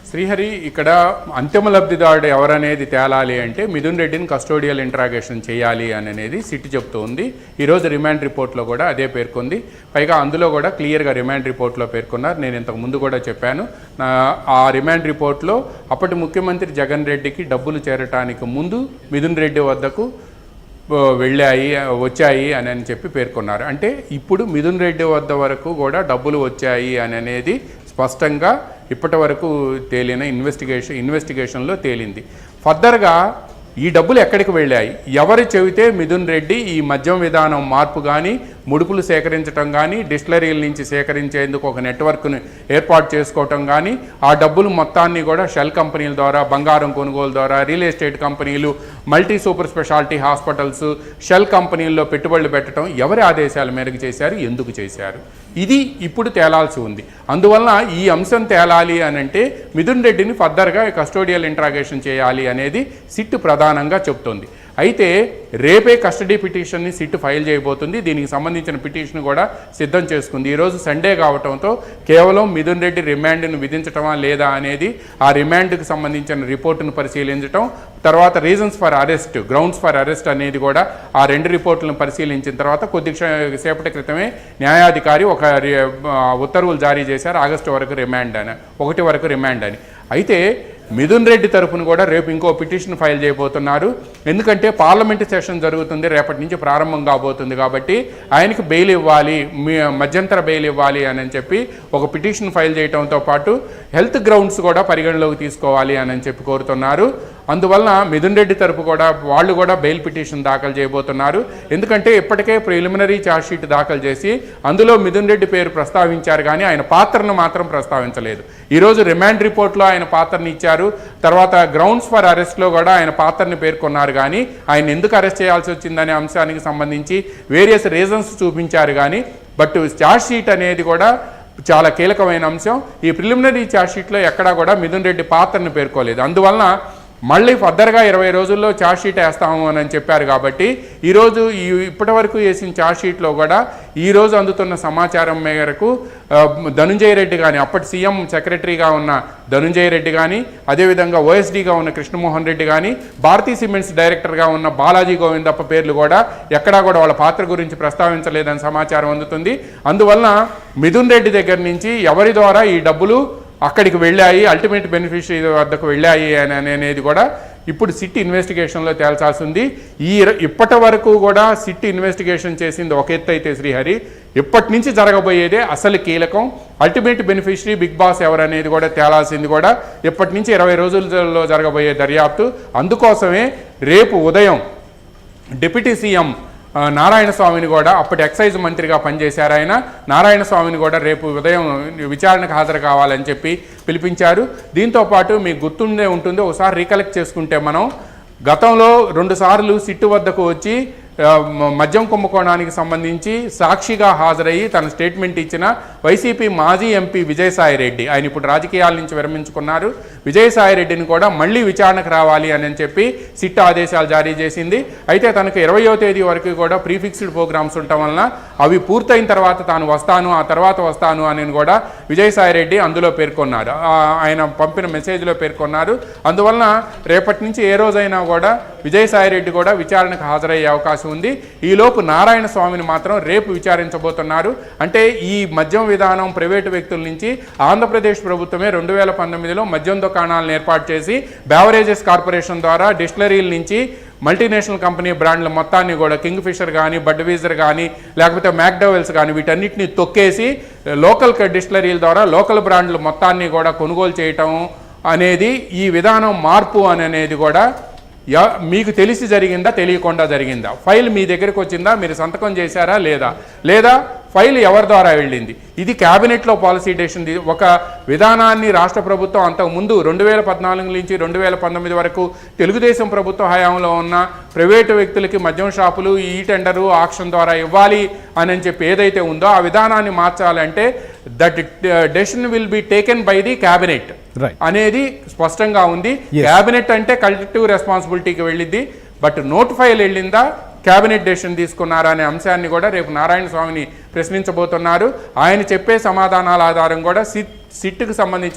శ్రీహరి ఇక్కడ అంతిమ లబ్ధిదారుడు ఎవరనేది తేలాలి అంటే మిథున్ రెడ్డిని కస్టోడియల్ ఇంట్రాగేషన్ చేయాలి అనేది సిట్ చెప్తోంది. ఈరోజు రిమాండ్ రిపోర్ట్లో కూడా అదే పేర్కొంది. పైగా అందులో కూడా క్లియర్గా రిమాండ్ రిపోర్ట్లో పేర్కొన్నారు. నేను ఇంతకు ముందు కూడా చెప్పాను, ఆ రిమాండ్ రిపోర్ట్లో అప్పటి ముఖ్యమంత్రి జగన్ రెడ్డికి డబ్బులు చేరటానికి ముందు మిథున్ రెడ్డి వద్దకు వచ్చాయి అని చెప్పి పేర్కొన్నారు. అంటే ఇప్పుడు మిథున్ రెడ్డి వద్ద వరకు కూడా డబ్బులు వచ్చాయి అనేది స్పష్టంగా ఇప్పటి వరకు తేలిన ఇన్వెస్టిగేషన్లో తేలింది. ఫర్దర్గా ఈ డబ్బులు ఎక్కడికి వెళ్ళాయి, ఎవరు చెబితే మిథున్ రెడ్డి ఈ మద్యం విధానం మార్పు కానీ, ముడుపులు సేకరించడం కానీ, డిస్టిలరీల నుంచి సేకరించేందుకు ఒక నెట్వర్క్ను ఏర్పాటు చేసుకోవటం కానీ, ఆ డబ్బులు మొత్తాన్ని కూడా షెల్ కంపెనీల ద్వారా, బంగారం కొనుగోలు ద్వారా, రియల్ ఎస్టేట్ కంపెనీలు, multi super speciality hospitals, shell కంపెనీల్లో పెట్టుబడులు పెట్టడం ఎవరి ఆదేశాల మేరకు చేశారు, ఎందుకు చేశారు, ఇది ఇప్పుడు తేలాల్సి ఉంది. అందువలన ఈ అంశం తేలాలి అంటే మిథున్ రెడ్డిని ఫర్దర్గా కస్టోడియల్ ఇంట్రాగేషన్ చేయాలి అనేది సిట్ ప్రధానంగా చెప్తోంది. అయితే రేపే కస్టడీ పిటిషన్ని సిట్ ఫైల్ చేయబోతుంది. దీనికి సంబంధించిన పిటిషన్ కూడా సిద్ధం చేసుకుంది. ఈరోజు సండే కావడంతో కేవలం మిథున్ రెడ్డి రిమాండ్ను విధించటమా లేదా అనేది, ఆ రిమాండ్కి సంబంధించిన రిపోర్టును పరిశీలించడం, తర్వాత reasons for arrest, grounds for arrest అనేది కూడా ఆ రెండు రిపోర్టులను పరిశీలించిన తర్వాత కొద్దిసేపటి క్రితమే న్యాయాధికారి ఒక ఉత్తర్వులు జారీ చేశారు. ఆగస్టు వరకు రిమాండ్ అని, 1 వరకు రిమాండ్ అని. అయితే మిథున్ రెడ్డి తరఫున కూడా రేపు ఇంకో పిటిషన్ ఫైల్ చేయబోతున్నారు. ఎందుకంటే పార్లమెంటు సెషన్ జరుగుతుంది, రేపటి నుంచి ప్రారంభం కాబోతుంది. కాబట్టి ఆయనకి బెయిల్ ఇవ్వాలి, మధ్యంతర బెయిల్ ఇవ్వాలి అని చెప్పి ఒక పిటిషన్ ఫైల్ చేయడంతో పాటు హెల్త్ గ్రౌండ్స్ కూడా పరిగణలోకి తీసుకోవాలి అని చెప్పి కోరుతున్నారు. అందువలన మిథున్ రెడ్డి తరపు కూడా వాళ్ళు కూడా బెయిల్ పిటిషన్ దాఖలు చేయబోతున్నారు. ఎందుకంటే ఇప్పటికే ప్రిలిమినరీ ఛార్జ్షీట్ దాఖలు చేసి అందులో మిథున్ రెడ్డి పేరు ప్రస్తావించారు, కానీ ఆయన పాత్రను మాత్రం ప్రస్తావించలేదు. ఈరోజు రిమాండ్ రిపోర్ట్లో ఆయన పాత్రని ఇచ్చారు. తర్వాత గ్రౌండ్స్ ఫర్ అరెస్ట్లో కూడా ఆయన పాత్రని పేర్కొన్నారు, కానీ ఆయన ఎందుకు అరెస్ట్ చేయాల్సి వచ్చిందనే అంశానికి సంబంధించి వేరియస్ రీజన్స్ చూపించారు. కానీ బట్ ఛార్జ్షీట్ అనేది కూడా చాలా కీలకమైన అంశం. ఈ ప్రిలిమినరీ ఛార్జ్షీట్లో ఎక్కడా కూడా మిథున్ రెడ్డి పాత్రను పేర్కోలేదు. అందువలన మళ్ళీ ఫర్దర్గా 20 రోజుల్లో ఛార్జ్షీట్ వేస్తాము అని చెప్పారు. కాబట్టి ఈరోజు ఇప్పటి వరకు వేసిన ఛార్జ్షీట్లో కూడా ఈరోజు అందుతున్న సమాచారం మేరకు ధనుంజయ రెడ్డి కానీ, అప్పటి సీఎం సెక్రటరీగా ఉన్న ధనుంజయ రెడ్డి కానీ, అదేవిధంగా ఓఎస్డీగా ఉన్న కృష్ణమోహన్ రెడ్డి కానీ, భారతీ సిమెంట్స్ డైరెక్టర్గా ఉన్న బాలాజీ గోవిందప్ప పేర్లు కూడా ఎక్కడా కూడా వాళ్ళ పాత్ర గురించి ప్రస్తావించలేదని సమాచారం అందుతుంది. అందువలన మిథున్ రెడ్డి దగ్గర నుంచి ఎవరి ద్వారా ఈ డబ్బులు అక్కడికి వెళ్ళాయి, అల్టిమేట్ బెనిఫిషరీ వద్దకు వెళ్ళాయి అనేది కూడా ఇప్పుడు సిట్ ఇన్వెస్టిగేషన్లో తేల్చాల్సి ఉంది. ఇప్పటి వరకు కూడా సిట్ ఇన్వెస్టిగేషన్ చేసింది ఒక ఎత్తు అయితే శ్రీహరి, ఇప్పటి నుంచి జరగబోయేదే అసలు కీలకం. అల్టిమేట్ బెనిఫిషరీ బిగ్ బాస్ ఎవరనేది కూడా తేలాల్సింది కూడా ఇప్పటి నుంచి 20 రోజుల్లో జరగబోయే దర్యాప్తు. అందుకోసమే రేపు ఉదయం డిప్యూటీ సీఎం నారాయణ స్వామిని కూడా, అప్పటి ఎక్సైజ్ మంత్రిగా పనిచేశారు ఆయన, నారాయణ స్వామిని కూడా రేపు ఉదయం విచారణకు హాజరు కావాలని చెప్పి పిలిపించారు. దీంతోపాటు మీకు గుర్తుండే ఉంటుంది, ఒకసారి రీకలెక్ట్ చేసుకుంటే మనం గతంలో 2 సార్లు సిట్టు వద్దకు వచ్చి మద్యం కుంభకోణానికి సంబంధించి సాక్షిగా హాజరయ్యి తన స్టేట్మెంట్ ఇచ్చిన వైసీపీ మాజీ ఎంపీ విజయసాయిరెడ్డి, ఆయన ఇప్పుడు రాజకీయాల నుంచి విరమించుకున్నారు. విజయసాయిరెడ్డిని కూడా మళ్ళీ విచారణకు రావాలి అని చెప్పి సిట్ ఆదేశాలు జారీ చేసింది. అయితే తనకు 20వ తేదీ వరకు కూడా ప్రీఫిక్స్డ్ ప్రోగ్రామ్స్ ఉండటం వలన అవి పూర్తయిన తర్వాత తాను వస్తాను, ఆ తర్వాత వస్తాను అని కూడా విజయసాయిరెడ్డి అందులో పేర్కొన్నారు, ఆయన పంపిన మెసేజ్లో పేర్కొన్నారు. అందువలన రేపటి నుంచి ఏ రోజైనా కూడా విజయసాయిరెడ్డి కూడా విచారణకు హాజరయ్యే అవకాశం ఉంది. ఈలోపు నారాయణ స్వామిని మాత్రం రేపు విచారించబోతున్నారు. అంటే ఈ మద్యం విధానం ప్రైవేటు వ్యక్తుల నుంచి ఆంధ్రప్రదేశ్ ప్రభుత్వమే 2019లో మద్యం దుకాణాలను ఏర్పాటు చేసి బెవరేజెస్ కార్పొరేషన్ ద్వారా డిస్టిలరీల నుంచి మల్టీనేషనల్ కంపెనీ బ్రాండ్ల మొత్తాన్ని కూడా కింగ్ ఫిషర్ కానీ, బడ్వీజర్ కానీ, లేకపోతే మ్యాక్డవెల్స్ కానీ వీటన్నిటిని తొక్కేసి లోకల్ డిస్టిలరీల ద్వారా లోకల్ బ్రాండ్ల మొత్తాన్ని కూడా కొనుగోలు చేయటం అనేది ఈ విధానం మార్పు అనేది కూడా మీకు తెలిసి జరిగిందా, తెలియకుండా జరిగిందా, ఫైల్ మీ దగ్గరకు వచ్చిందా, మీరు సంతకం చేశారా లేదా ఫైల్ ఎవరి ద్వారా వెళ్ళింది, ఇది క్యాబినెట్లో పాలసీ డెసిషన్. ఒక విధానాన్ని రాష్ట్ర ప్రభుత్వం అంతకుముందు 2014 నుంచి 2019 వరకు తెలుగుదేశం ప్రభుత్వ హయాంలో ఉన్న ప్రైవేటు వ్యక్తులకి మద్యం షాపులు ఈ టెండరు ఆక్షన్ ద్వారా ఇవ్వాలి అని చెప్పి ఏదైతే ఉందో ఆ విధానాన్ని మార్చాలంటే that decision will be taken by the cabinet అనేది స్పష్టంగా ఉంది. క్యాబినెట్ అంటే కలెక్టివ్ రెస్పాన్సిబిలిటీకి వెళ్ళింది, బట్ నోటిఫైల్ వెళ్ళిందా, క్యాబినెట్ డెసిషన్ తీసుకున్నారా అనే అంశాన్ని కూడా రేపు నారాయణ స్వామిని ప్రశ్నించబోతున్నారు. ఆయన చెప్పే సమాధానాల ఆధారం కూడా సిట్కు సంబంధించి